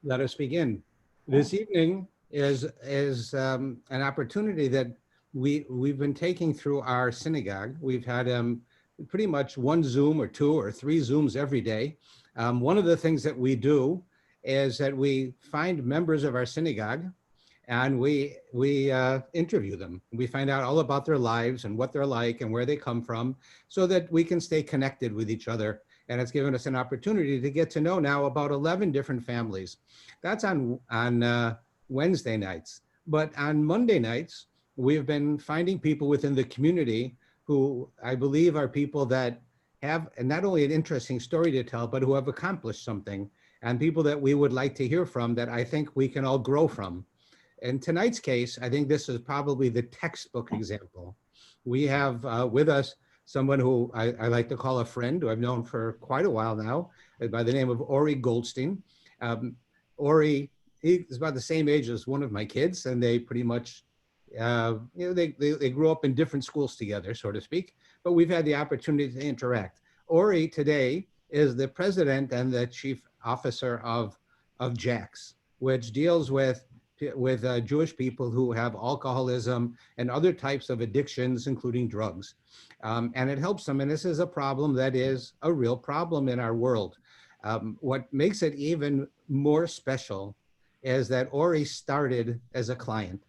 Let us begin. This evening is an opportunity that we've been taking through our synagogue. We've had pretty much one Zoom or two or three Zooms every day. One of the things that we do is that we find members of our synagogue and we interview them. We find out all about their lives and what they're like and where they come from, so that we can stay connected with each other. And it's given us an opportunity to get to know now about 11 different families. That's on Wednesday nights. But on Monday nights, we've been finding people within the community who I believe are people that have not only an interesting story to tell, but who have accomplished something, and people that we would like to hear from that I think we can all grow from. In tonight's case, I think this is probably the textbook example. We have with us someone who I like to call a friend, who I've known for quite a while now, by the name of Ori Goldstein. Ori, he is about the same age as one of my kids, and they pretty much, they grew up in different schools together, so to speak, but we've had the opportunity to interact. Ori today is the president and the chief officer of JACS, which deals with Jewish people who have alcoholism and other types of addictions, including drugs. And it helps them. And this is a problem that is a real problem in our world. What makes it even more special is that Ori started as a client.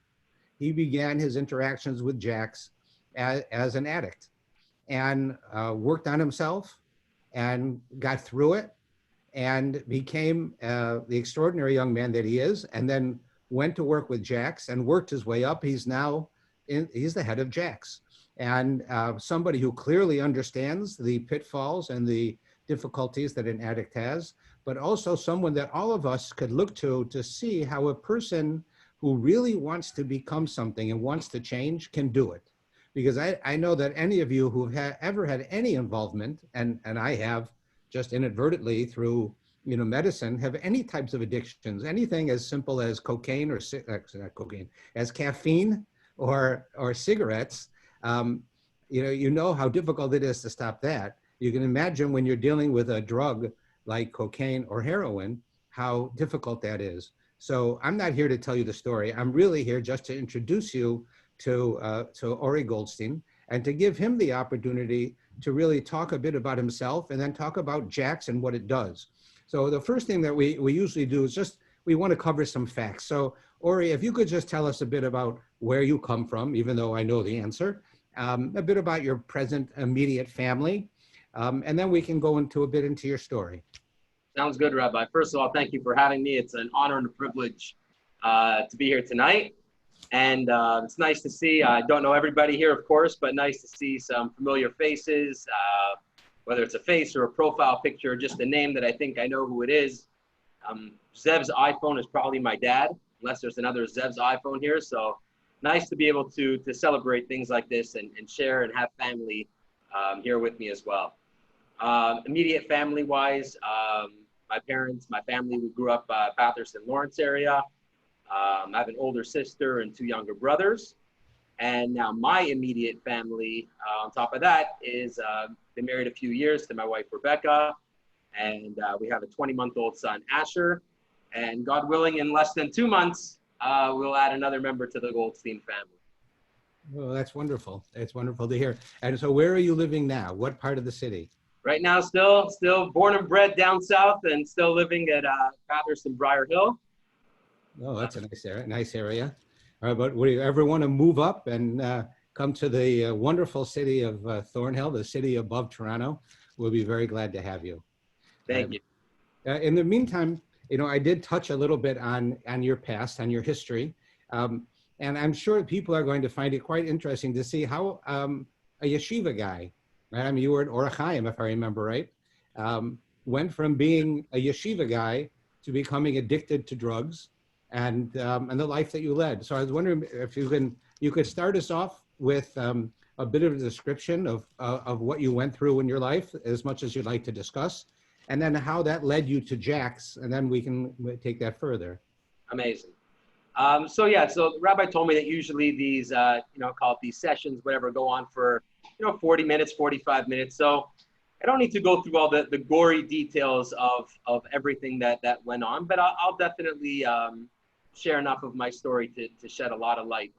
He began his interactions with JACS as an addict, and worked on himself and got through it and became the extraordinary young man that he is, and then went to work with JACS and worked his way up. He's now he's the head of JACS, and somebody who clearly understands the pitfalls and the difficulties that an addict has, but also someone that all of us could look to see how a person who really wants to become something and wants to change can do it. Because I know that any of you who've ever had any involvement, and I have just inadvertently through medicine, have any types of addictions, anything as simple as cocaine or not cocaine, as caffeine or cigarettes, you know how difficult it is to stop that. You can imagine when you're dealing with a drug like cocaine or heroin, how difficult that is. So I'm not here to tell you the story. I'm really here just to introduce you to Ori Goldstein and to give him the opportunity to really talk a bit about himself and then talk about JACS and what it does. So the first thing that we usually do is we want to cover some facts. So Ori, if you could just tell us a bit about where you come from, even though I know the answer, a bit about your present immediate family, and then we can go into a bit into your story. Sounds good, Rabbi. First of all, thank you for having me. It's an honor and a privilege to be here tonight. And it's nice to see, I don't know everybody here, of course, but nice to see some familiar faces, whether it's a face or a profile picture, just a name that I think I know who it is. Zev's iPhone is probably my dad, unless there's another Zev's iPhone here. So nice to be able to celebrate things like this and share and have family here with me as well. Immediate family-wise, my parents, my family, we grew up Bathurst and Lawrence area. I have an older sister and two younger brothers. And now my immediate family, on top of that, is been married a few years to my wife, Rebecca. And we have a 20-month-old son, Asher. And God willing, in less than 2 months, we'll add another member to the Goldstein family. Well, that's wonderful. It's wonderful to hear. And so where are you living now? What part of the city? Right now, still born and bred down south and still living at Bathurst and Briar Hill. Oh, that's a nice area. All right, but would you ever want to move up and come to the wonderful city of Thornhill, the city above Toronto? We'll be very glad to have you. Thank you. In the meantime, I did touch a little bit on your past, on your history. And I'm sure people are going to find it quite interesting to see how a yeshiva guy, right? I mean, you were at Or Chaim, if I remember right, went from being a yeshiva guy to becoming addicted to drugs, and the life that you led. So I was wondering if you could start us off with a bit of a description of what you went through in your life, as much as you'd like to discuss, and then how that led you to JACS, and then we can take that further. Amazing. So the Rabbi told me that usually these, call it these sessions, whatever, go on for, 40 minutes, 45 minutes. So I don't need to go through all the gory details of everything that went on, but I'll definitely share enough of my story to shed a lot of light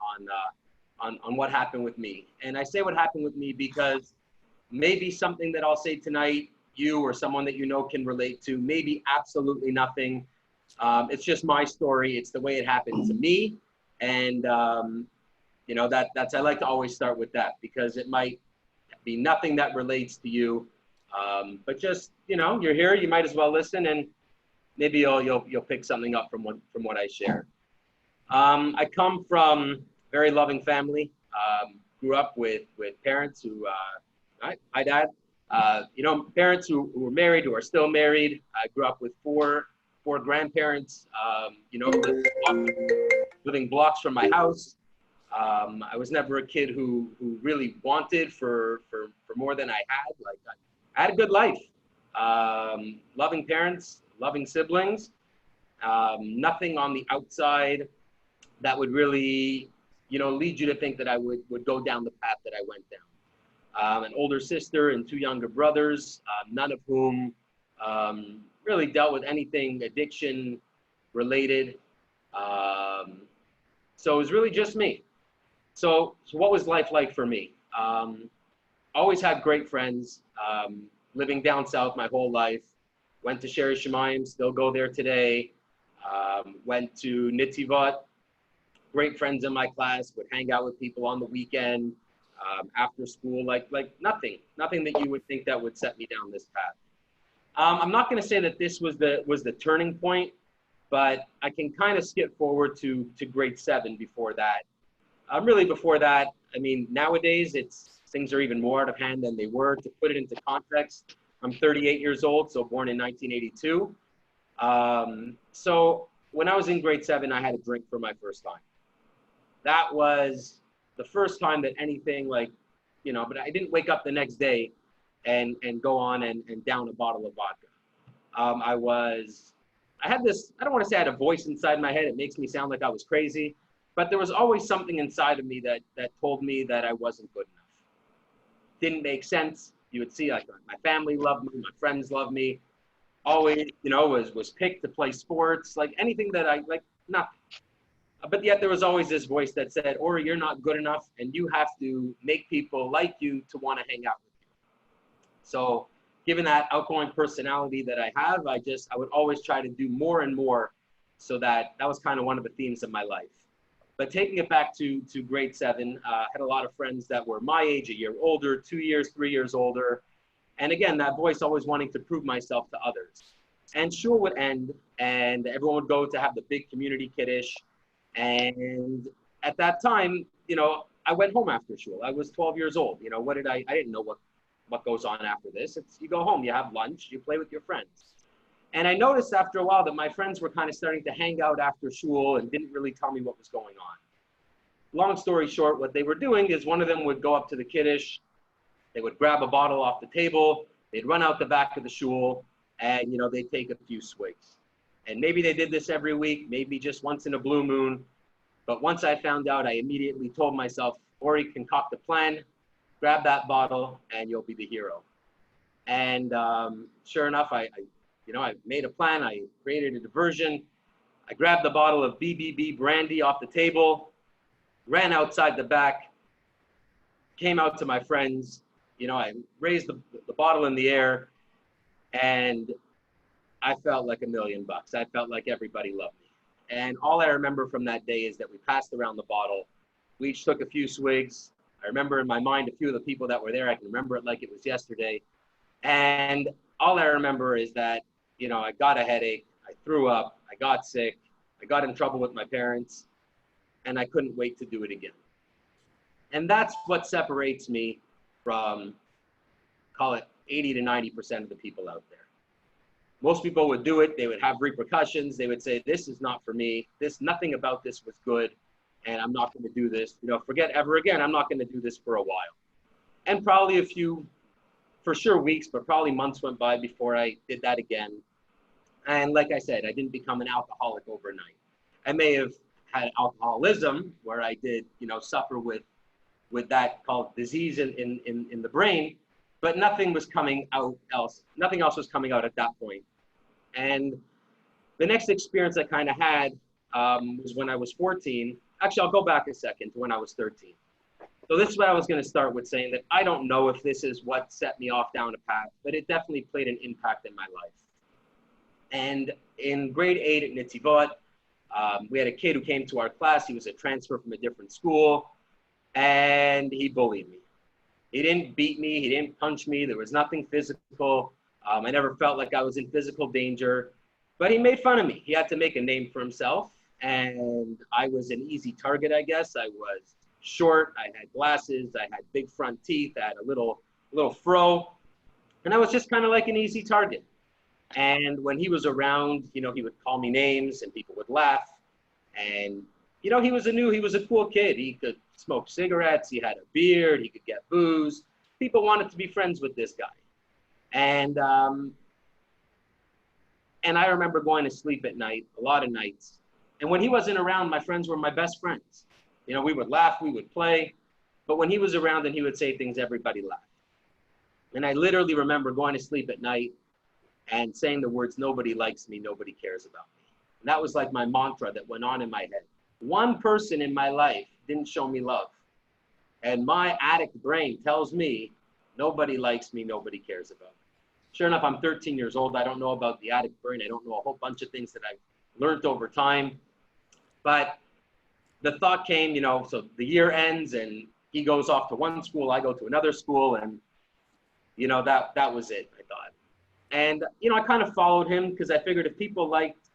on what happened with me. And I say what happened with me because maybe something that I'll say tonight, you or someone that you know can relate to, maybe absolutely nothing. It's just my story. It's the way it happened to me. And, you know, that's, I like to always start with that because it might be nothing that relates to you. But just, you know, you're here, you might as well listen, and maybe you'll pick something up from what I share. I come from a very loving family. Grew up with parents who, hi Dad, you know, parents who were married, who are still married. I grew up with four grandparents, you know, living blocks from my house. I was never a kid who really wanted for more than I had. Like I had a good life, loving parents, loving siblings, nothing on the outside that would really, you know, lead you to think that I would go down the path that I went down. An older sister and two younger brothers, none of whom really dealt with anything addiction related. So it was really just me. So what was life like for me? Always had great friends, living down south my whole life. Went to Sherry Shemayim, still go there today. Went to Nitivot, great friends in my class, would hang out with people on the weekend, after school, like nothing that you would think that would set me down this path. I'm not going to say that this was the turning point, but I can kind of skip forward to grade 7 before that. Really before that, I mean, nowadays things are even more out of hand than they were. To put it into context, I'm 38 years old, so born in 1982. So when I was in grade 7, I had a drink for my first time. That was the first time that anything like, you know, but I didn't wake up the next day and go on and down a bottle of vodka. I had this, I don't want to say I had a voice inside my head. It makes me sound like I was crazy, but there was always something inside of me that told me that I wasn't good enough. Didn't make sense. You would see, like, my family loved me, my friends loved me. Always, you know, was picked to play sports, like anything that I, like, nothing. But yet there was always this voice that said, Ori, you're not good enough, and you have to make people like you to want to hang out with you. So given that outgoing personality that I have, I would always try to do more and more. So that was kind of one of the themes of my life. But taking it back to grade 7, had a lot of friends that were my age, a year older, 2 years, 3 years older. And again, that voice always wanting to prove myself to others. And shul would end, and everyone would go to have the big community kiddush. And at that time, you know, I went home after shul. I was 12 years old. You know, I didn't know what goes on after this. It's you go home, you have lunch, you play with your friends. And I noticed after a while that my friends were kind of starting to hang out after shul and didn't really tell me what was going on. Long story short, what they were doing is one of them would go up to the kiddush, they would grab a bottle off the table, they'd run out the back of the shul, and, you know, they'd take a few swigs. And maybe they did this every week, maybe just once in a blue moon. But once I found out, I immediately told myself, Ori, concoct a plan, grab that bottle, and you'll be the hero. And sure enough, I made a plan. I created a diversion. I grabbed the bottle of BBB brandy off the table, ran outside the back, came out to my friends. You know, I raised the bottle in the air, and I felt like $1 million. I felt like everybody loved me. And all I remember from that day is that we passed around the bottle. We each took a few swigs. I remember in my mind a few of the people that were there. I can remember it like it was yesterday. And all I remember is that, you know, I got a headache, I threw up, I got sick, I got in trouble with my parents, and I couldn't wait to do it again. And that's what separates me from, call it 80 to 90% of the people out there. Most people would do it, they would have repercussions, they would say, this is not for me, nothing about this was good, and I'm not gonna do this. You know, forget ever again, I'm not gonna do this for a while. And probably a few, for sure weeks, but probably months went by before I did that again. And like I said, I didn't become an alcoholic overnight. I may have had alcoholism where I did, you know, suffer with that called disease in the brain, but nothing was coming out else. Nothing else was coming out at that point. And the next experience I kind of had was when I was 14. Actually, I'll go back a second to when I was 13. So this is what I was going to start with, saying that I don't know if this is what set me off down a path, but it definitely played an impact in my life. And in grade 8 at Nitzivot, we had a kid who came to our class. He was a transfer from a different school, and he bullied me. He didn't beat me. He didn't punch me. There was nothing physical. I never felt like I was in physical danger, but he made fun of me. He had to make a name for himself, and I was an easy target, I guess. I was short, I had glasses, I had big front teeth, I had a little fro, and I was just kind of like an easy target. And when he was around, you know, he would call me names and people would laugh. And, you know, he was a cool kid. He could smoke cigarettes, he had a beard, he could get booze. People wanted to be friends with this guy. And I remember going to sleep at night, a lot of nights. And when he wasn't around, my friends were my best friends. You know, we would laugh, we would play, but when he was around and he would say things, everybody laughed. And I literally remember going to sleep at night and saying the words, nobody likes me, nobody cares about me. And that was like my mantra that went on in my head. One person in my life didn't show me love. And my addict brain tells me, nobody likes me, nobody cares about me. Sure enough, I'm 13 years old. I don't know about the addict brain. I don't know a whole bunch of things that I've learned over time. But the thought came, you know, so the year ends and he goes off to one school, I go to another school, and, you know, that was it, I thought. And, you know, I kind of followed him because I figured if people liked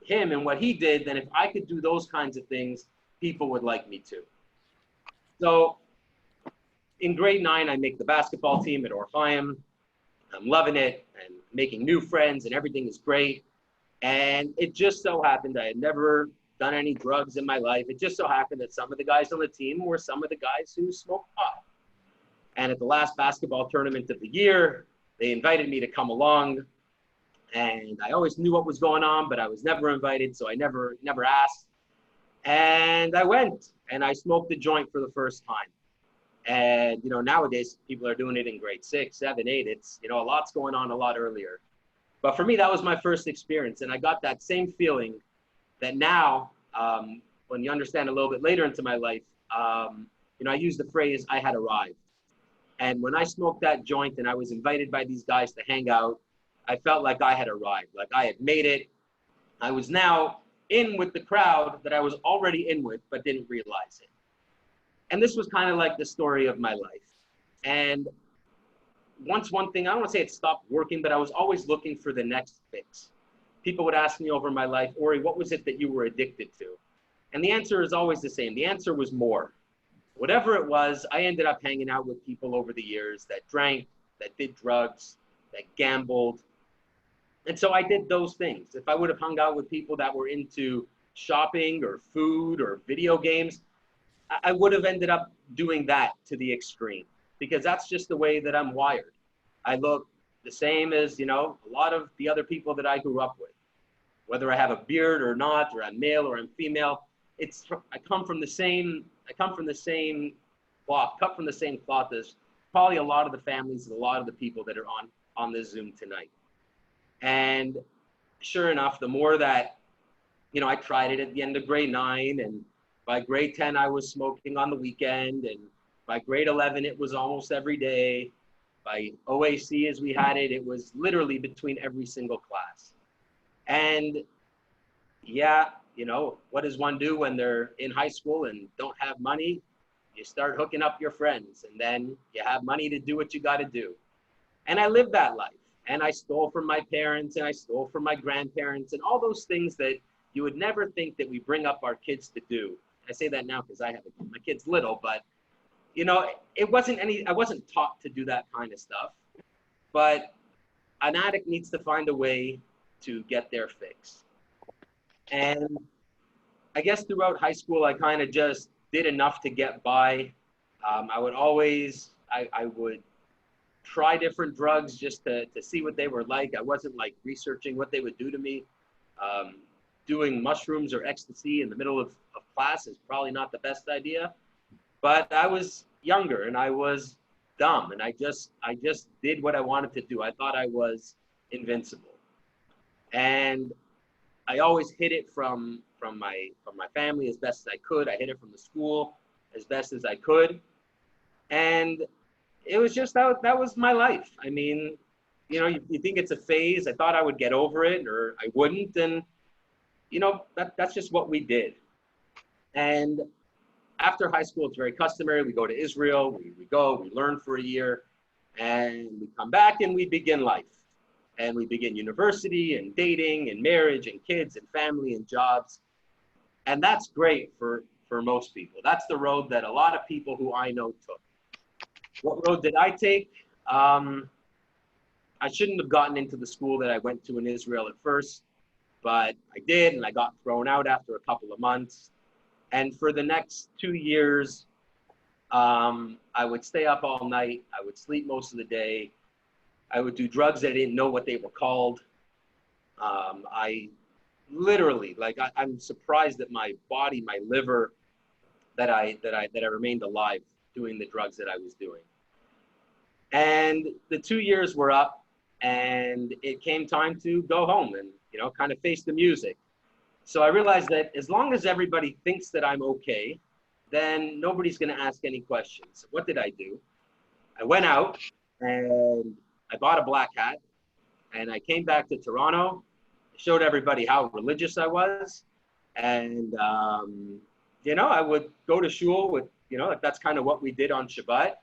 him and what he did, then if I could do those kinds of things, people would like me too. So in grade 9, I make the basketball team at Orchaim. I'm loving it and making new friends and everything is great. And it just so happened I had never done any drugs in my life. It just so happened that some of the guys on the team were some of the guys who smoked pot. And at the last basketball tournament of the year, they invited me to come along. And I always knew what was going on, but I was never invited, so I never asked. And I went, and I smoked a joint for the first time. And, you know, nowadays, people are doing it in grade 6, 7, 8. It's, you know, a lot's going on a lot earlier. But for me, that was my first experience. And I got that same feeling that now, when you understand a little bit later into my life, you know, I use the phrase, I had arrived. And when I smoked that joint and I was invited by these guys to hang out, I felt like I had arrived, like I had made it. I was now in with the crowd that I was already in with, but didn't realize it. And this was kind of like the story of my life. And once one thing, I don't want to say it stopped working, but I was always looking for the next fix. People would ask me over my life, Ori, what was it that you were addicted to? And the answer is always the same. The answer was more. Whatever it was, I ended up hanging out with people over the years that drank, that did drugs, that gambled. And so I did those things. If I would have hung out with people that were into shopping or food or video games, I would have ended up doing that to the extreme, because that's just the way that I'm wired. I look the same as, you know, a lot of the other people that I grew up with. Whether I have a beard or not, or I'm male or I'm female, I come from the same cloth, cut from the same cloth as probably a lot of the families and a lot of the people that are on this Zoom tonight. And sure enough, the more that, you know, I tried it at the end of grade 9, and by grade 10, I was smoking on the weekend, and by grade 11, it was almost every day. By OAC, as we had it, it was literally between every single class. And yeah, you know, what does one do when they're in high school and don't have money? You start hooking up your friends, and then you have money to do what you got to do. And I lived that life. And I stole from my parents, and I stole from my grandparents, and all those things that you would never think that we bring up our kids to do. I say that now because my kid's little, but you know, I wasn't taught to do that kind of stuff. But an addict needs to find a way to get their fix. And I guess throughout high school, I kind of just did enough to get by. I would try different drugs just to see what they were like. I wasn't like researching what they would do to me. Doing mushrooms or ecstasy in the middle of class is probably not the best idea. But I was younger and I was dumb. And I just did what I wanted to do. I thought I was invincible. And I always hid it from my family as best as I could. I hid it from the school as best as I could. And it was just that was my life. I mean, you know, you think it's a phase. I thought I would get over it, or I wouldn't. And, you know, that's just what we did. And after high school, it's very customary. We go to Israel, we learn for a year, and we come back and we begin life. And we begin university and dating and marriage and kids and family and jobs. And that's great for most people. That's the road that a lot of people who I know took. What road did I take? I shouldn't have gotten into the school that I went to in Israel at first, but I did, and I got thrown out after a couple of months. And for the next 2 years, I would stay up all night. I would sleep most of the day. I would do drugs that I didn't know what they were called. I literally, like, I'm surprised that my body, my liver, that I remained alive doing the drugs that I was doing. And the 2 years were up, and it came time to go home and, you know, kind of face the music. So I realized that as long as everybody thinks that I'm okay, then nobody's going to ask any questions. So what did I do? I went out and I bought a black hat, and I came back to Toronto, showed everybody how religious I was. And, you know, I would go to shul with, you know, that's kind of what we did on Shabbat.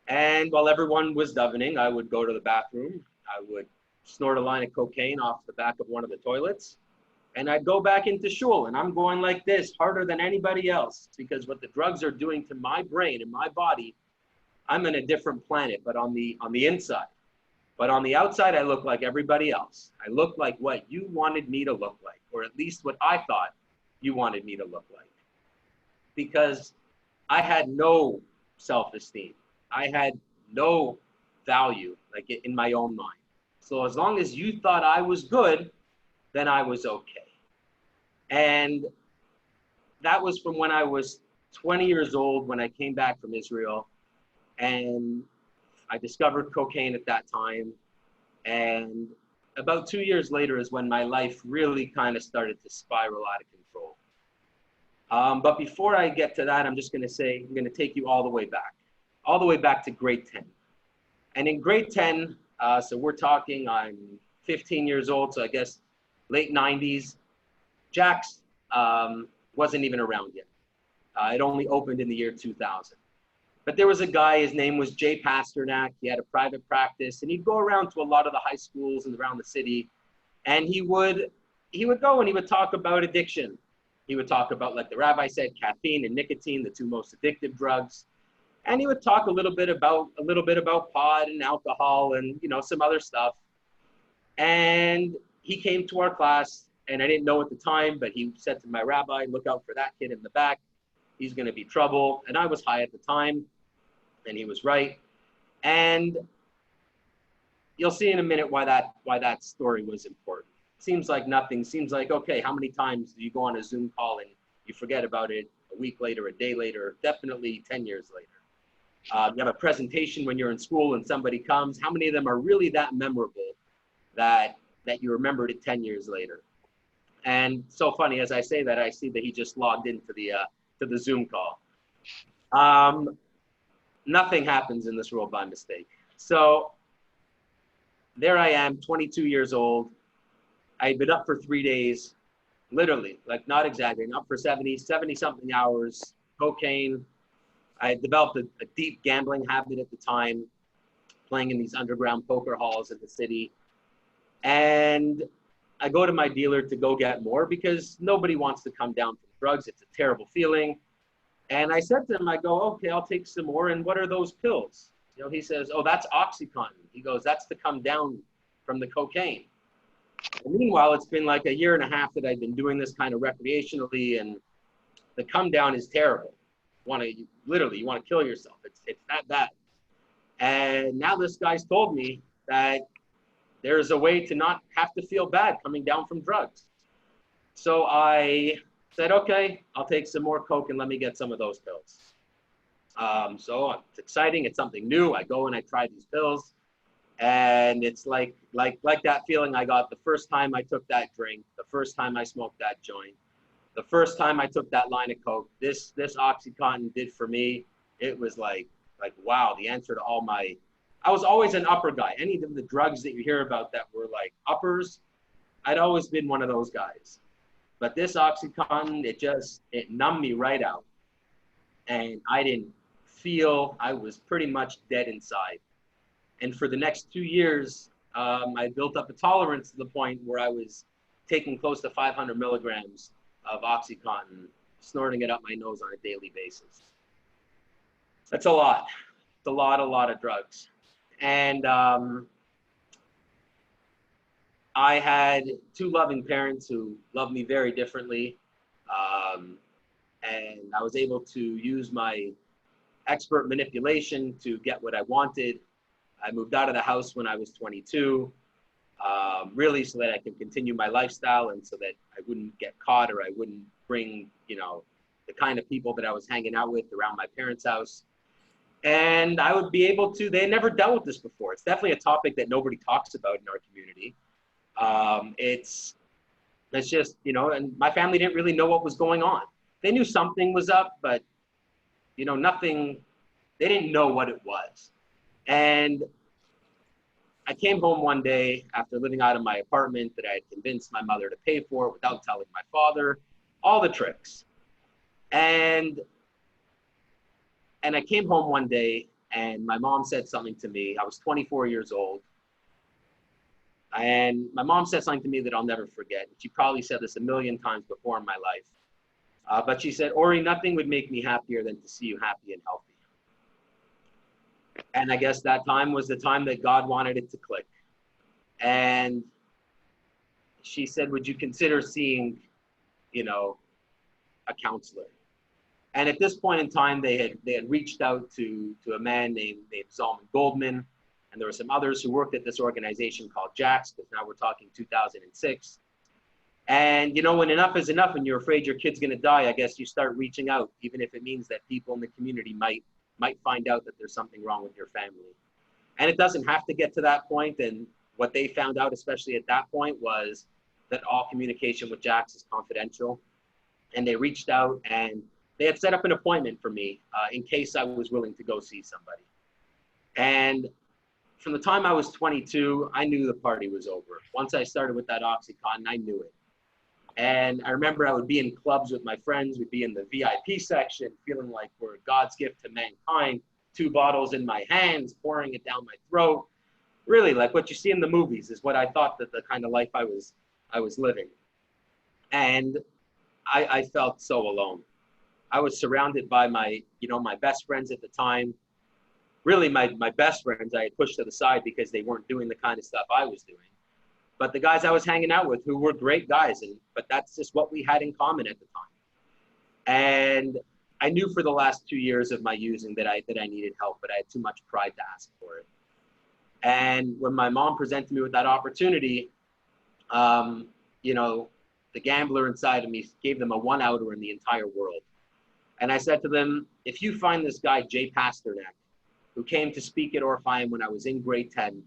And while everyone was davening, I would go to the bathroom. I would snort a line of cocaine off the back of one of the toilets. And I'd go back into shul, and I'm going like this, harder than anybody else, because what the drugs are doing to my brain and my body, I'm in a different planet, but on the inside. But on the outside, I look like everybody else. I look like what you wanted me to look like, or at least what I thought you wanted me to look like. Because I had no self-esteem. I had no value, like, in my own mind. So as long as you thought I was good, then I was okay. And that was from when I was 20 years old, when I came back from Israel. And I discovered cocaine at that time. And about 2 years later is when my life really kind of started to spiral out of control. But before I get to that, I'm just going to say, I'm going to take you all the way back to grade 10. And in grade 10, so we're talking, I'm 15 years old, so I guess late 90s, JACS wasn't even around yet. It only opened in the year 2000. But there was a guy, his name was Jay Pasternak. He had a private practice, and he'd go around to a lot of the high schools and around the city, and he would go and he would talk about addiction. He would talk about, like the rabbi said, caffeine and nicotine, the two most addictive drugs. And he would talk a little bit about pot and alcohol and, you know, some other stuff. And he came to our class, and I didn't know at the time, but he said to my rabbi, look out for that kid in the back. He's going to be trouble. And I was high at the time, and he was right. And you'll see in a minute why that story was important. Seems like nothing. Seems like, okay, how many times do you go on a Zoom call and you forget about it a week later, a day later, definitely 10 years later? You have a presentation when you're in school and somebody comes. How many of them are really that memorable that you remembered it 10 years later? And so funny, as I say that, I see that he just logged into the Zoom call. Nothing happens in this world by mistake. So there I am, 22 years old. I had been up for 3 days, literally, like not exaggerating, up for 70 something hours, cocaine. I had developed a deep gambling habit at the time, playing in these underground poker halls in the city. And I go to my dealer to go get more because nobody wants to come down from drugs. It's a terrible feeling. And I said to him, I go, okay, I'll take some more. And what are those pills? You know, he says, oh, that's OxyContin. He goes, that's to come down from the cocaine. And meanwhile, it's been like a year and a half that I've been doing this kind of recreationally, and the come down is terrible. You want to kill yourself. It's that bad. And now this guy's told me that there's a way to not have to feel bad coming down from drugs. So I said, okay, I'll take some more coke and let me get some of those pills. So it's exciting. It's something new. I go and I try these pills, and it's like that feeling I got the first time I took that drink, the first time I smoked that joint, the first time I took that line of coke. This OxyContin did for me. It was like wow, the answer to all my. I was always an upper guy. Any of the drugs that you hear about that were like uppers, I'd always been one of those guys. But this OxyContin, it numbed me right out. And I didn't feel, I was pretty much dead inside. And for the next 2 years, I built up a tolerance to the point where I was taking close to 500 milligrams of OxyContin, snorting it up my nose on a daily basis. That's a lot. It's a lot of drugs. And I had two loving parents who loved me very differently. And I was able to use my expert manipulation to get what I wanted. I moved out of the house when I was 22, really so that I could continue my lifestyle and so that I wouldn't get caught or I wouldn't bring, the kind of people that I was hanging out with around my parents' house. And I would be able to, they never dealt with this before. It's definitely a topic that nobody talks about in our community. It's just, and my family didn't really know what was going on. They knew something was up, but, nothing, they didn't know what it was. And I came home one day after living out of my apartment that I had convinced my mother to pay for without telling my father, all the tricks. And I came home one day and my mom said something to me. I was 24 years old. And my mom said something to me that I'll never forget. She probably said this a million times before in my life. But she said, Ori, nothing would make me happier than to see you happy and healthy. And I guess that time was the time that God wanted it to click. And she said, would you consider seeing, a counselor? And at this point in time, they had reached out to a man named Zalman Goldman. And there were some others who worked at this organization called JACS, because now we're talking 2006. And, when enough is enough and you're afraid your kid's going to die, I guess you start reaching out, even if it means that people in the community might find out that there's something wrong with your family. And it doesn't have to get to that point. And what they found out, especially at that point, was that all communication with JACS is confidential. And they reached out and they had set up an appointment for me in case I was willing to go see somebody. And from the time I was 22, I knew the party was over. Once I started with that OxyContin, I knew it. And I remember I would be in clubs with my friends. We'd be in the VIP section, feeling like we're God's gift to mankind. 2 bottles in my hands, pouring it down my throat. Really, like what you see in the movies is what I thought that the kind of life I was living. And I felt so alone. I was surrounded by my best friends at the time. Really, my best friends I had pushed to the side because they weren't doing the kind of stuff I was doing. But the guys I was hanging out with who were great guys, but that's just what we had in common at the time. And I knew for the last 2 years of my using that I needed help, but I had too much pride to ask for it. And when my mom presented me with that opportunity, the gambler inside of me gave them a 1-outer in the entire world. And I said to them, if you find this guy, Jay Pasternak, who came to speak at Orpheum when I was in grade 10,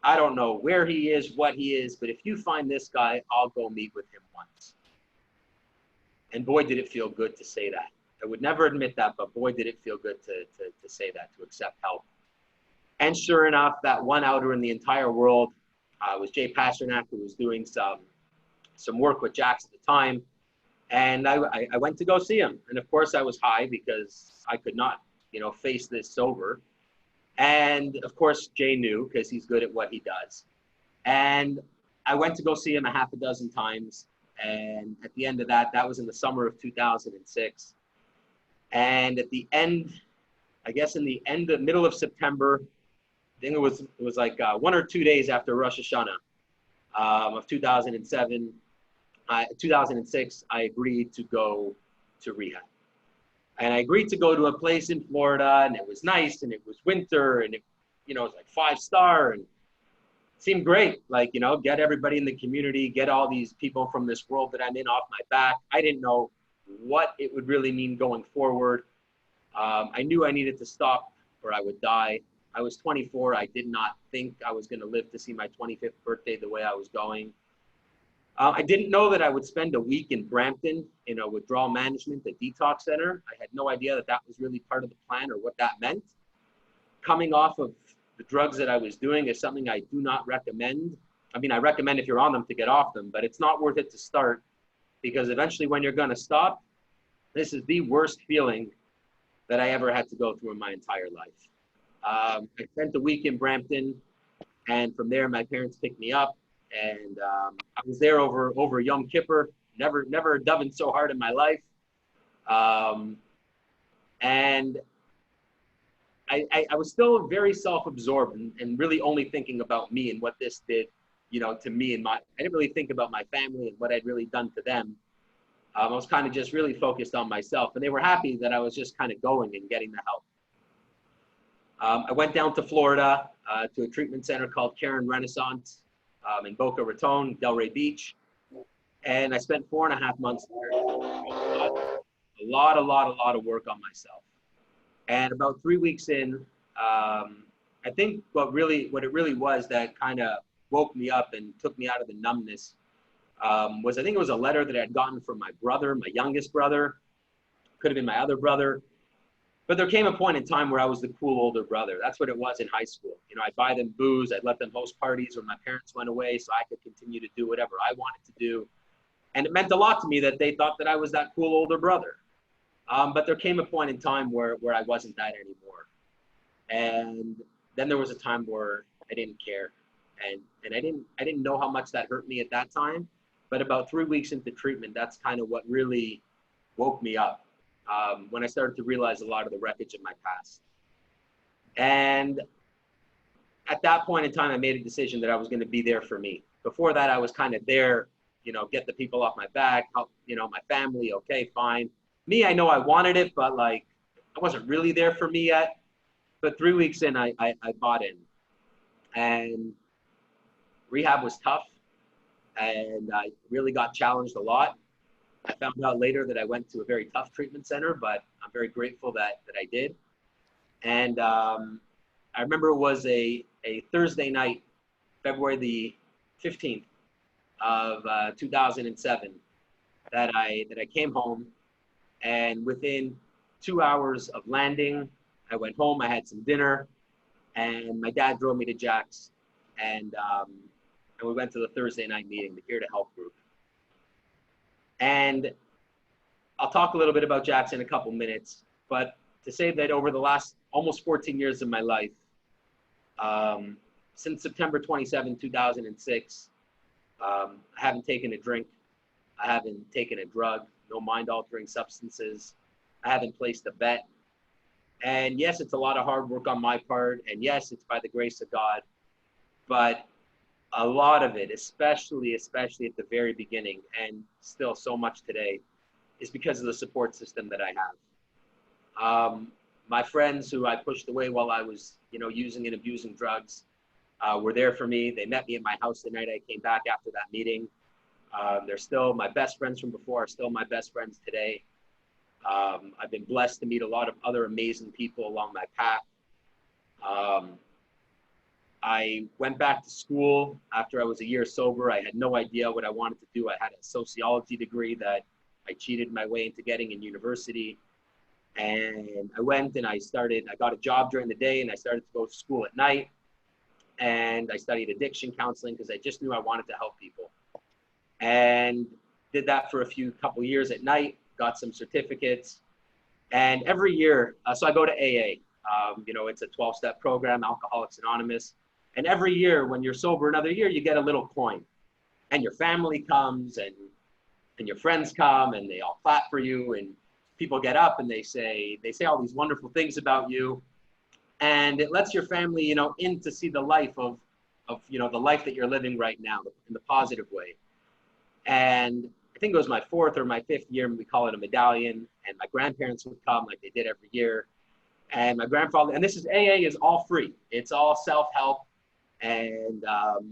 I don't know where he is, what he is, but if you find this guy, I'll go meet with him once. And boy, did it feel good to say that. I would never admit that, but boy, did it feel good to say that, to accept help. And sure enough, that 1-outer in the entire world was Jay Pasternak, who was doing some work with JACS at the time. And I went to go see him. And of course I was high because I could not, face this sober. And of course Jay knew because he's good at what he does. And I went to go see him a half a dozen times. And at the end of that was in the summer of 2006. And at the end, I guess in the middle of September, I think it was like 1 or 2 days after Rosh Hashanah of 2006, I agreed to go to rehab. And I agreed to go to a place in Florida, and it was nice, and it was winter, and it was like 5-star, and it seemed great. Like, get everybody in the community, get all these people from this world that I'm in off my back. I didn't know what it would really mean going forward. I knew I needed to stop or I would die. I was 24. I did not think I was going to live to see my 25th birthday the way I was going. I didn't know that I would spend a week in Brampton in a withdrawal management, a detox center. I had no idea that that was really part of the plan or what that meant. Coming off of the drugs that I was doing is something I do not recommend. I mean, I recommend if you're on them to get off them, but it's not worth it to start, because eventually when you're going to stop, this is the worst feeling that I ever had to go through in my entire life. I spent a week in Brampton, and from there, my parents picked me up, and I was there over Yom Kippur. Never davened so hard in my life. And I was still very self-absorbed and really only thinking about me and what this did, you know, to me and I didn't really think about my family and what I'd really done to them. I was kind of just really focused on myself, and they were happy that I was just kind of going and getting the help. I went down to Florida to a treatment center called Karen Renaissance in Boca Raton, Delray Beach. And I spent 4.5 months there. A lot of work on myself. And about 3 weeks in, I think what it really was that kind of woke me up and took me out of the numbness was, I think it was a letter that I had gotten from my brother, my youngest brother. Could have been my other brother. But there came a point in time where I was the cool older brother. That's what it was in high school. You know, I'd buy them booze, I'd let them host parties when my parents went away so I could continue to do whatever I wanted to do. And it meant a lot to me that they thought that I was that cool older brother. But there came a point in time where I wasn't that anymore. And then there was a time where I didn't care. And I didn't know how much that hurt me at that time. But about 3 weeks into treatment, that's kind of what really woke me up. When I started to realize a lot of the wreckage of my past. And at that point in time, I made a decision that I was going to be there for me. Before that, I was kind of there, you know, get the people off my back, help, you know, my family, okay, fine. Me, I know I wanted it, but like, I wasn't really there for me yet. But 3 weeks in, I bought in. And rehab was tough, and I really got challenged a lot. I found out later that I went to a very tough treatment center, but I'm very grateful that I did. And I remember it was a Thursday night, February the 15th of 2007, that I came home, and within 2 hours of landing, I went home, I had some dinner, and my dad drove me to JACS, and we went to the Thursday night meeting, the Here to Help group. And I'll talk a little bit about JACS in a couple minutes, but to say that over the last almost 14 years of my life, since September 27, 2006, I haven't taken a drink. I haven't taken a drug, no mind-altering substances. I haven't placed a bet. And yes, it's a lot of hard work on my part, and yes, it's by the grace of God, but a lot of it, especially at the very beginning, and still so much today, is because of the support system that I have. My friends who I pushed away while I was, you know, using and abusing drugs, were there for me. They met me at my house the night I came back after that meeting. They're still my best friends from before, are still my best friends today. I've been blessed to meet a lot of other amazing people along my path. I went back to school after I was a year sober. I had no idea what I wanted to do. I had a sociology degree that I cheated my way into getting in university. And I went and I got a job during the day, and I started to go to school at night. And I studied addiction counseling because I just knew I wanted to help people. And did that for a couple years at night, got some certificates. And every year, so I go to AA. You know, it's a 12-step program, Alcoholics Anonymous. And every year, when you're sober another year, you get a little coin. And your family comes, and your friends come, and they all clap for you, and people get up and they say all these wonderful things about you. And it lets your family, you know, in to see the life of you know, the life that you're living right now in the positive way. And I think it was my 4th or my 5th year, and we call it a medallion. And my grandparents would come like they did every year. And my grandfather, and this is AA, is all free. It's all self-help. And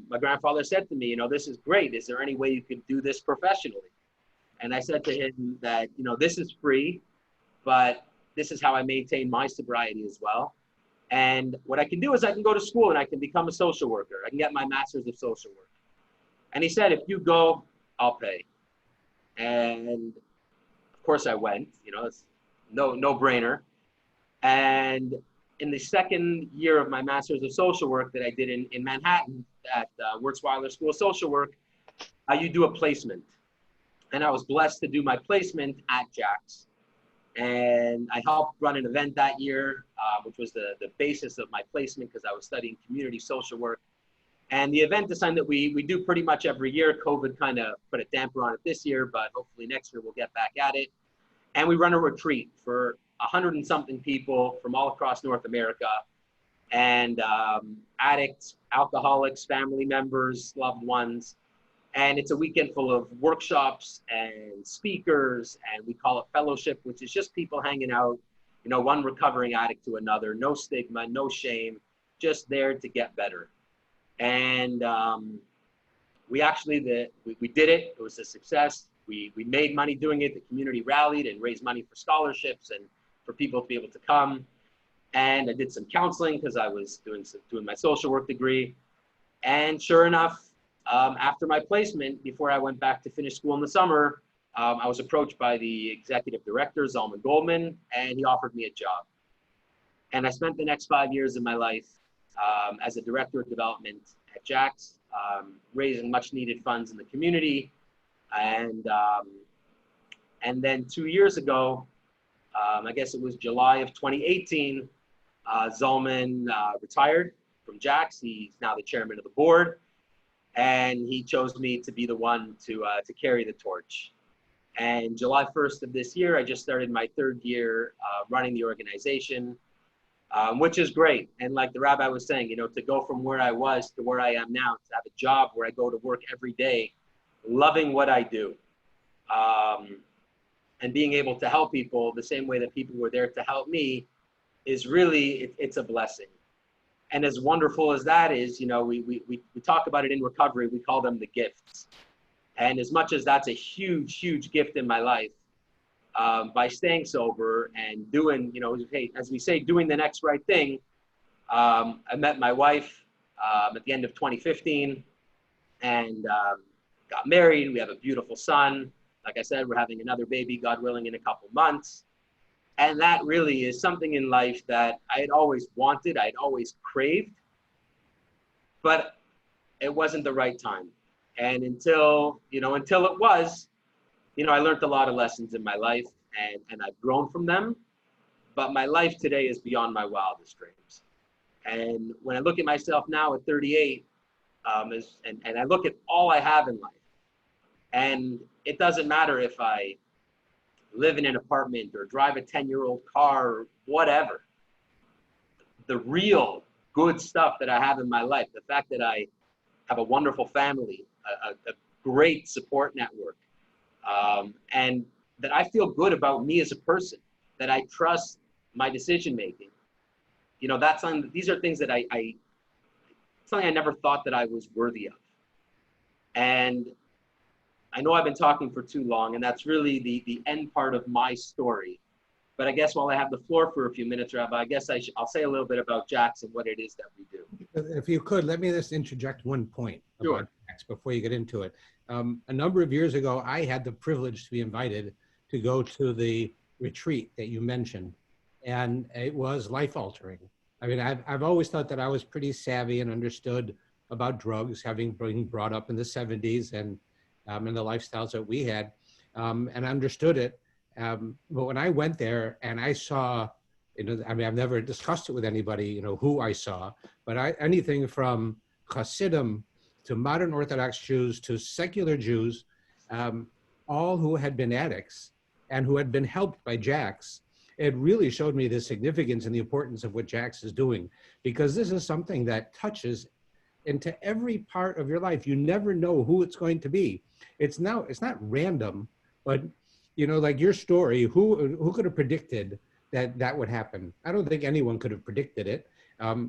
my grandfather said to me, you know, this is great. Is there any way you could do this professionally? And I said to him that, you know, this is free, but this is how I maintain my sobriety as well. And what I can do is I can go to school and I can become a social worker. I can get my master's of social work. And he said, if you go, I'll pay. And of course I went, you know, it's no brainer. And in the second year of my master's of social work that I did in Manhattan at Wurzweiler School of Social Work, you do a placement. And I was blessed to do my placement at JACS. And I helped run an event that year, which was the basis of my placement because I was studying community social work. And the event is something that we do pretty much every year. COVID kind of put a damper on it this year, but hopefully next year we'll get back at it. And we run a retreat for 100 and something people from all across North America. And addicts, alcoholics, family members, loved ones. And it's a weekend full of workshops and speakers, and we call it fellowship, which is just people hanging out, you know, one recovering addict to another, no stigma, no shame, just there to get better. And we actually, we did it. It was a success. We made money doing it. The community rallied and raised money for scholarships and for people to be able to come. And I did some counseling because I was doing my social work degree. And sure enough, after my placement, before I went back to finish school in the summer, I was approached by the executive director, Zalman Goldman, and he offered me a job. And I spent the next 5 years of my life as a director of development at JACS, raising much needed funds in the community. And then 2 years ago, I guess it was July of 2018, Zalman retired from JACS. He's now the chairman of the board. And he chose me to be the one to carry the torch. And July 1st of this year, I just started my third year running the organization, which is great. And like the rabbi was saying, you know, to go from where I was to where I am now, to have a job where I go to work every day, loving what I do, and being able to help people the same way that people were there to help me is really, it's a blessing. And as wonderful as that is, you know, we talk about it in recovery, we call them the gifts. And as much as that's a huge, huge gift in my life, by staying sober and doing, you know, hey, as we say, doing the next right thing, I met my wife at the end of 2015 and got married. We have a beautiful son. Like I said, we're having another baby, God willing, in a couple months. And that really is something in life that I had always wanted, I had always craved, but it wasn't the right time. And until it was, you know, I learned a lot of lessons in my life and I've grown from them, but my life today is beyond my wildest dreams. And when I look at myself now at 38, and I look at all I have in life, and it doesn't matter if I live in an apartment or drive a 10-year-old car or whatever. The real good stuff that I have in my life, the fact that I have a wonderful family, a great support network, and that I feel good about me as a person, that I trust my decision-making. You know, these are things that something I never thought that I was worthy of. And I know I've been talking for too long, and that's really the end part of my story. But I guess while I have the floor for a few minutes, Rabbi, I guess I'll say a little bit about JACS and what it is that we do. If you could, let me just interject one point about JACS before you get into it. A number of years ago, I had the privilege to be invited to go to the retreat that you mentioned, and it was life-altering. I mean, I've always thought that I was pretty savvy and understood about drugs, having been brought up in the 70s and the lifestyles that we had, and understood it. But when I went there and I saw, you know, I mean, I've never discussed it with anybody, you know, who I saw, but anything from Hasidim to modern Orthodox Jews to secular Jews, all who had been addicts and who had been helped by JACS, it really showed me the significance and the importance of what JACS is doing, because this is something that touches into every part of your life. You never know who it's going to be. It's not random, but you know, like your story, who could have predicted that would happen? I don't think anyone could have predicted it.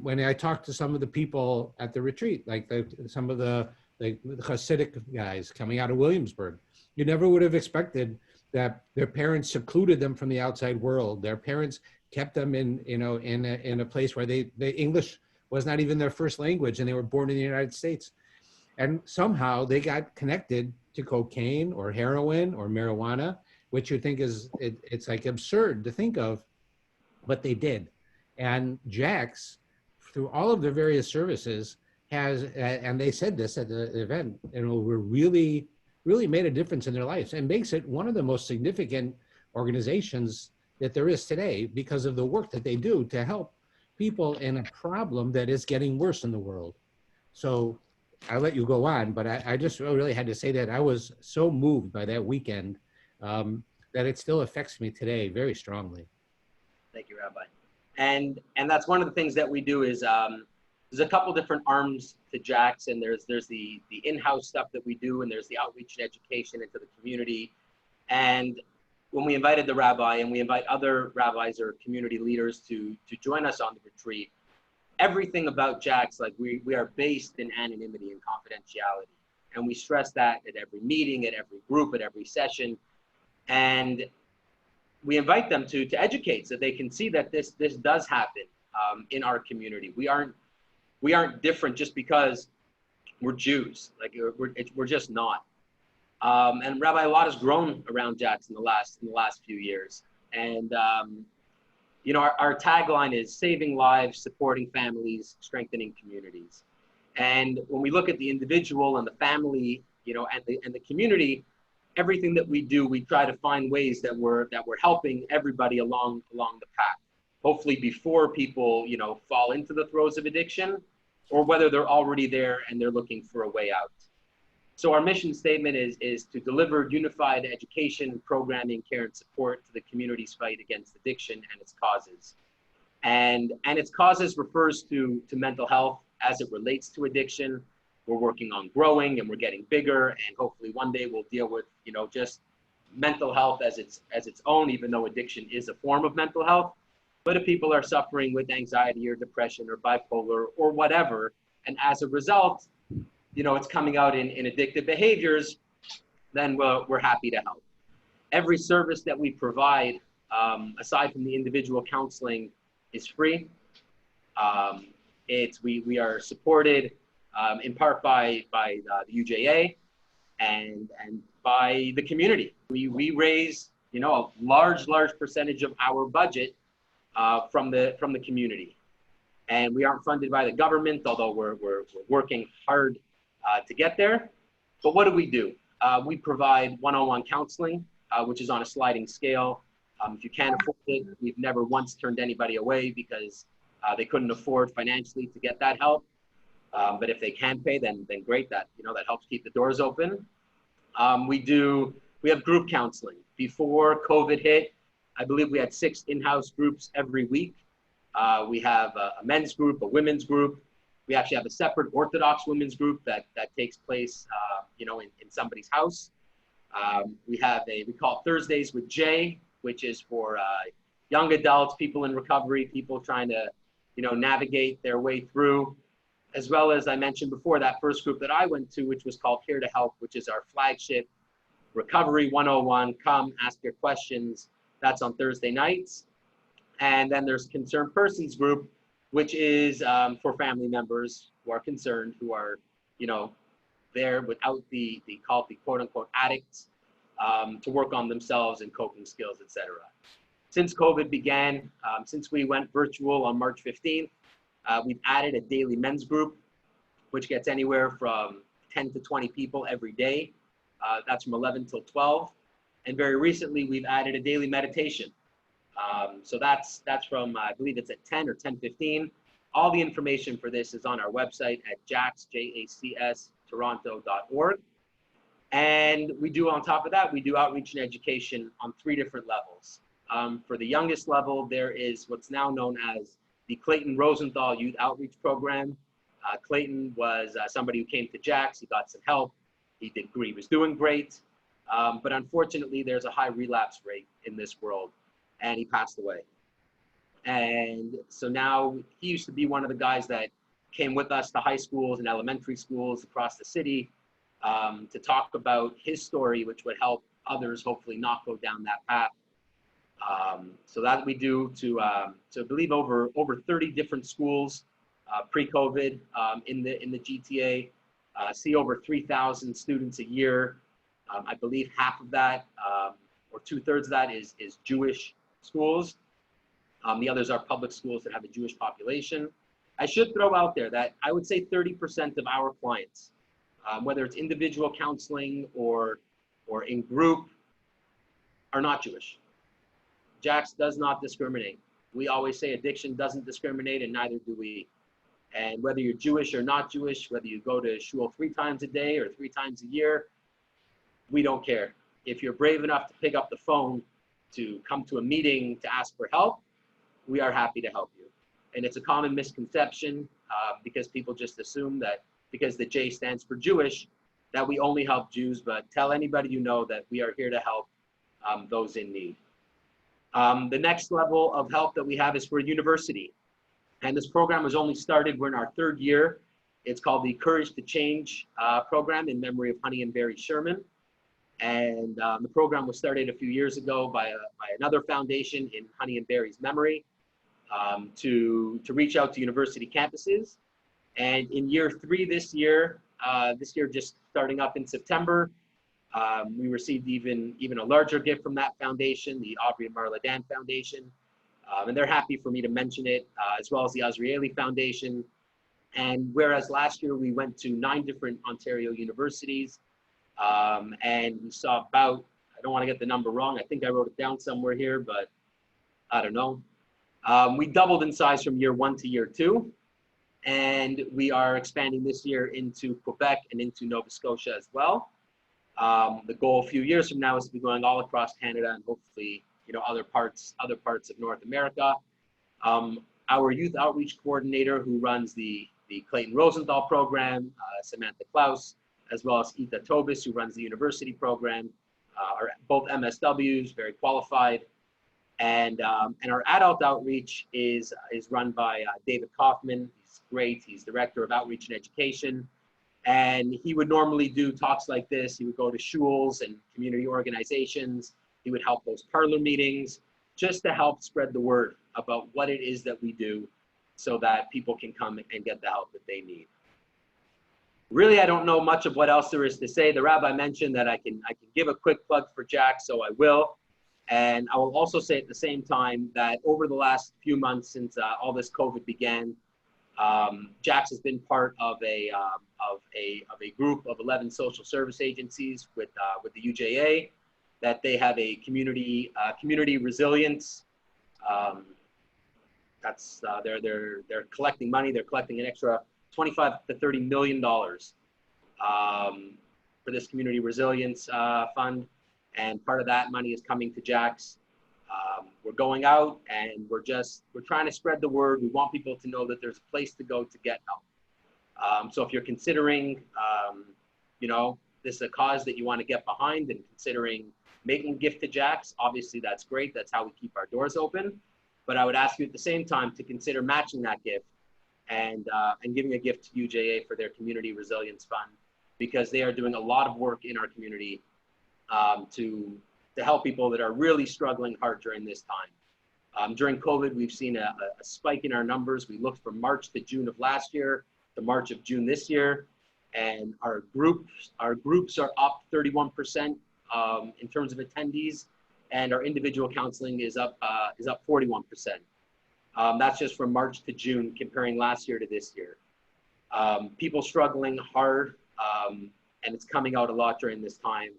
When I talked to some of the people at the retreat, like some of the Hasidic guys coming out of Williamsburg, you never would have expected that their parents secluded them from the outside world. Their parents kept them in, you know, in a place where the English was not even their first language, and they were born in the United States. And somehow they got connected to cocaine or heroin or marijuana, which you think is, it's like absurd to think of, but they did. And JACS, through all of their various services, has, and they said this at the event, you know, we're really made a difference in their lives and makes it one of the most significant organizations that there is today because of the work that they do to help people in a problem that is getting worse in the world. So I'll let you go on, but I just really had to say that I was so moved by that weekend that it still affects me today very strongly. Thank you, Rabbi. And that's one of the things that we do is there's a couple different arms to JACS, and there's the in-house stuff that we do, and there's the outreach and education into the community. And when we invited the rabbi, and we invite other rabbis or community leaders to join us on the retreat, everything about JACS, like we are based in anonymity and confidentiality. And we stress that at every meeting, at every group, at every session. And we invite them to educate so they can see that this does happen in our community. We aren't different just because we're Jews. Like we're just not. And Rabbi, a lot has grown around JACS in the last few years. And you know, our tagline is saving lives, supporting families, strengthening communities. And when we look at the individual and the family, you know, and the community, everything that we do, we try to find ways that we're helping everybody along the path. Hopefully before people, you know, fall into the throes of addiction, or whether they're already there and they're looking for a way out. So our mission statement is to deliver unified education, programming, care, and support to the community's fight against addiction and its causes. And its causes refers to mental health as it relates to addiction. We're working on growing, and we're getting bigger, and hopefully one day we'll deal with, you know, just mental health as its own, even though addiction is a form of mental health. But if people are suffering with anxiety or depression or bipolar or whatever, and as a result, you know, it's coming out in addictive behaviors, then we're happy to help. Every service that we provide, aside from the individual counseling, is free. We are supported in part by the UJA and by the community. We raise, you know, a large percentage of our budget from the community, and we aren't funded by the government, although we're working hard to get there. But what do? We provide one-on-one counseling, which is on a sliding scale. If you can't afford it, we've never once turned anybody away because they couldn't afford financially to get that help. But if they can pay, then great. That, you know, that helps keep the doors open. We have group counseling. Before COVID hit, I believe we had 6 in-house groups every week. We have a men's group, a women's group. We actually have a separate Orthodox women's group that takes place, you know, in somebody's house. We call it Thursdays with Jay, which is for young adults, people in recovery, people trying to, you know, navigate their way through. As well as I mentioned before, that first group that I went to, which was called Care to Help, which is our flagship Recovery 101. Come, ask your questions. That's on Thursday nights. And then there's Concerned Persons Group, which is for family members who are concerned, who are, you know, there without the quote unquote addicts, to work on themselves and coping skills, etc. Since COVID began, since we went virtual on March 15th, we've added a daily men's group, which gets anywhere from 10 to 20 people every day. That's from 11 till 12. And very recently, we've added a daily meditation. So that's from, I believe it's at 10 or 10:15. All the information for this is on our website at JACS, JACS, Toronto.org. And we do, on top of that, we do outreach and education on 3 different levels. For the youngest level, there is what's now known as the Clayton Rosenthal Youth Outreach Program. Clayton was somebody who came to JACS. He got some help. He was doing great. But unfortunately, there's a high relapse rate in this world, and he passed away. And so now he used to be one of the guys that came with us to high schools and elementary schools across the city to talk about his story, which would help others hopefully not go down that path. So that we do to I believe over 30 different schools pre-COVID in the GTA. See over 3,000 students a year. I believe half of that, or 2/3 of that, is Jewish schools. The others are public schools that have a Jewish population. I should throw out there that I would say 30% of our clients, whether it's individual counseling or in group, are not Jewish. JACS does not discriminate. We always say addiction doesn't discriminate, and neither do we. And whether you're Jewish or not Jewish, whether you go to shul 3 times a day or 3 times a year, we don't care. If you're brave enough to pick up the phone to come to a meeting to ask for help, we are happy to help you. And it's a common misconception because people just assume that because the J stands for Jewish, that we only help Jews, but tell anybody you know that we are here to help those in need. The next level of help that we have is for a university. And this program was only started, we're in our 3rd year. It's called the Courage to Change program in memory of Honey and Barry Sherman. And the program was started a few years ago by another foundation in Honey and Barry's memory to reach out to university campuses. And in year 3 this year just starting up in September, we received even a larger gift from that foundation, the Aubrey and Marla Dan Foundation. And they're happy for me to mention it, as well as the Azrieli Foundation. And whereas last year we went to 9 different Ontario universities, and we saw about, I don't want to get the number wrong, I think I wrote it down somewhere here, but I don't know. We doubled in size from year 1 to year 2, and we are expanding this year into Quebec and into Nova Scotia as well. The goal a few years from now is to be going all across Canada and hopefully, other parts of North America. Our youth outreach coordinator who runs the Clayton Rosenthal program, Samantha Klaus, as well as Ita Tobis, who runs the university program, are both MSWs, very qualified. And our adult outreach is run by David Kaufman. He's great. He's director of outreach and education. And he would normally do talks like this. He would go to shuls and community organizations. He would help host parlor meetings just to help spread the word about what it is that we do so that people can come and get the help that they need. Really, I don't know much of what else there is to say. The rabbi mentioned that I can give a quick plug for JACS, so I will. And I will also say at the same time that over the last few months since all this COVID began, JACS has been part of a group of 11 social service agencies with the UJA, that they have a community resilience. They're collecting money. They're collecting an extra $25 to $30 million for this community resilience fund, and part of that money is coming to JACS. We're going out and we're trying to spread the word. We want people to know that there's a place to go to get help. So if you're considering, this is a cause that you want to get behind and considering making a gift to JACS, obviously that's great. That's how we keep our doors open. But I would ask you at the same time to consider matching that gift and giving a gift to UJA for their Community Resilience Fund, because they are doing a lot of work in our community to help people that are really struggling hard during this time. During COVID, we've seen a spike in our numbers. We looked from March to June of last year to March of June this year, and our groups are up 31% in terms of attendees, and our individual counseling is up 41%. That's just from March to June, comparing last year to this year. People struggling hard, and it's coming out a lot during this time.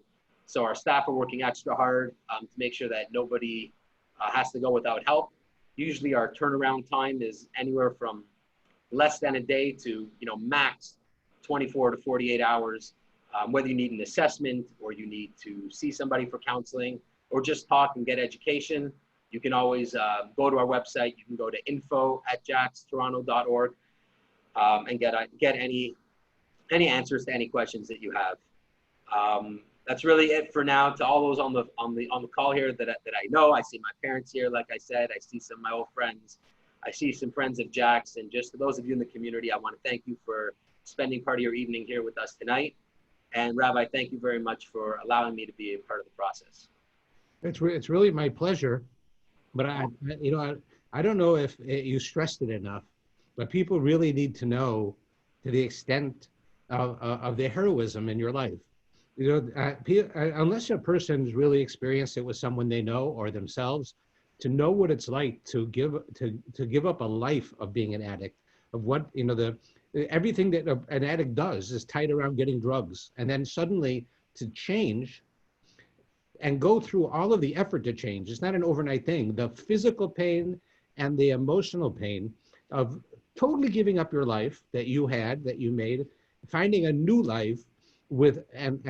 So our staff are working extra hard to make sure that nobody has to go without help. Usually our turnaround time is anywhere from less than a day to max 24 to 48 hours. Whether you need an assessment or you need to see somebody for counseling or just talk and get education, you can always go to our website. You can go to info@jacstoronto.org and get any answers to any questions that you have. That's really it for now. To all those on the call here that I know, I see my parents here. Like I said, I see some of my old friends. I see some friends of JACS, and just to those of you in the community, I want to thank you for spending part of your evening here with us tonight. And Rabbi, thank you very much for allowing me to be a part of the process. It's really my pleasure, but I don't know if you stressed it enough, but people really need to know to the extent of the heroism in your life. Unless a person's really experienced it with someone they know or themselves, to know what it's like to give up a life of being an addict, of what everything that an addict does is tied around getting drugs, and then suddenly to change and go through all of the effort to change. It's not an overnight thing. The physical pain and the emotional pain of totally giving up your life that you had, that you made, finding a new life with and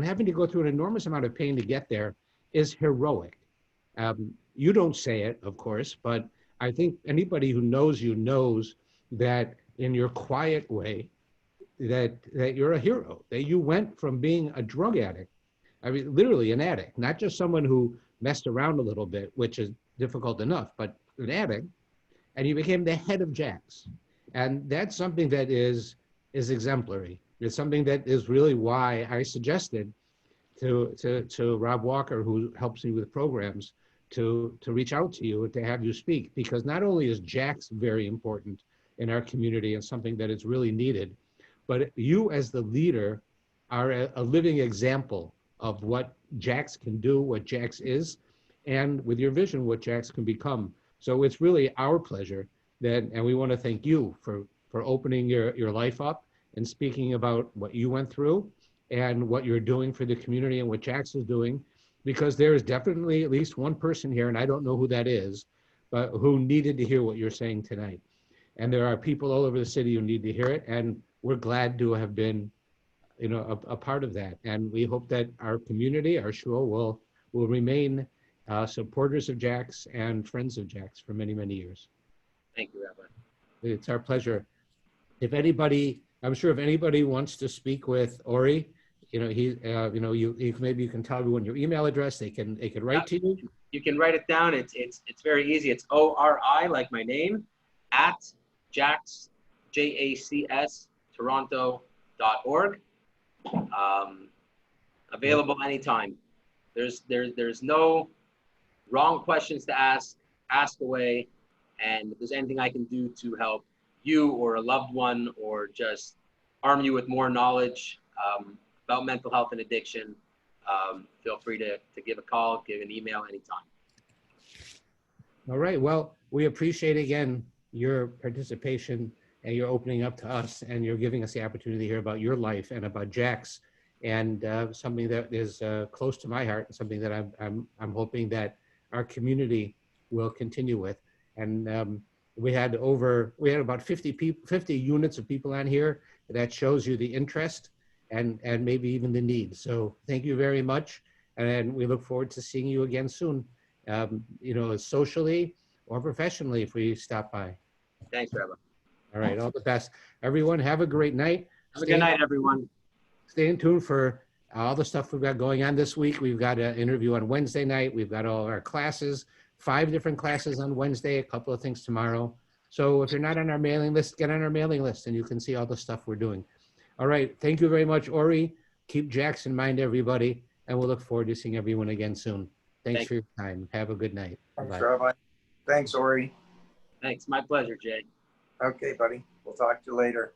having to go through an enormous amount of pain to get there is heroic. You don't say it, of course, but I think anybody who knows you knows that in your quiet way that you're a hero, that you went from being a drug addict, I mean, literally an addict, not just someone who messed around a little bit, which is difficult enough, but an addict, and you became the head of JACS. And that's something that is exemplary. It's something that is really why I suggested to Rob Walker, who helps me with programs, to reach out to you and to have you speak, because not only is JACS very important in our community and something that is really needed, but you as the leader are a living example of what JACS can do, what JACS is, and with your vision, what JACS can become. So it's really our pleasure and we want to thank you for opening your life up and speaking about what you went through and what you're doing for the community and what JACS is doing, because there is definitely at least one person here, and I don't know who that is, but who needed to hear what you're saying tonight. And there are people all over the city who need to hear it, and we're glad to have been a part of that. And we hope that our community, our shul, will remain supporters of JACS and friends of JACS for many, many years. Thank you, Rabbi. It's our pleasure. If anybody, I'm sure if anybody wants to speak with Ori, maybe you can tell everyone your email address. They can write to you. You can write it down. It's very easy. It's ORI, like my name, at JACS, JACS, Toronto.org. Available anytime. There's no wrong questions to ask away. And if there's anything I can do to help you or a loved one, or just arm you with more knowledge about mental health and addiction, feel free to give a call, give an email anytime. All right. Well, we appreciate again your participation and your opening up to us, and you're giving us the opportunity to hear about your life and about JACS, and something that is close to my heart, and something that I'm hoping that our community will continue with. And we had about 50 units of people on here. That shows you the interest and maybe even the need. So thank you very much, and we look forward to seeing you again soon. Socially or professionally, if we stop by. Thanks, Rabbi. All right, all the best. Everyone, have a great night. Have a good night, everyone. Stay in tune for all the stuff we've got going on this week. We've got an interview on Wednesday night. We've got all our classes, 5 different classes on Wednesday, a couple of things tomorrow. So if you're not on our mailing list, get on our mailing list and you can see all the stuff we're doing. All right, thank you very much, Ori. Keep JACS in mind, everybody, and we'll look forward to seeing everyone again soon. Thanks for your time. Have a good night. Thanks, Bye. Rabbi. Thanks, Ori. Thanks. My pleasure, Jay. Okay, buddy. We'll talk to you later.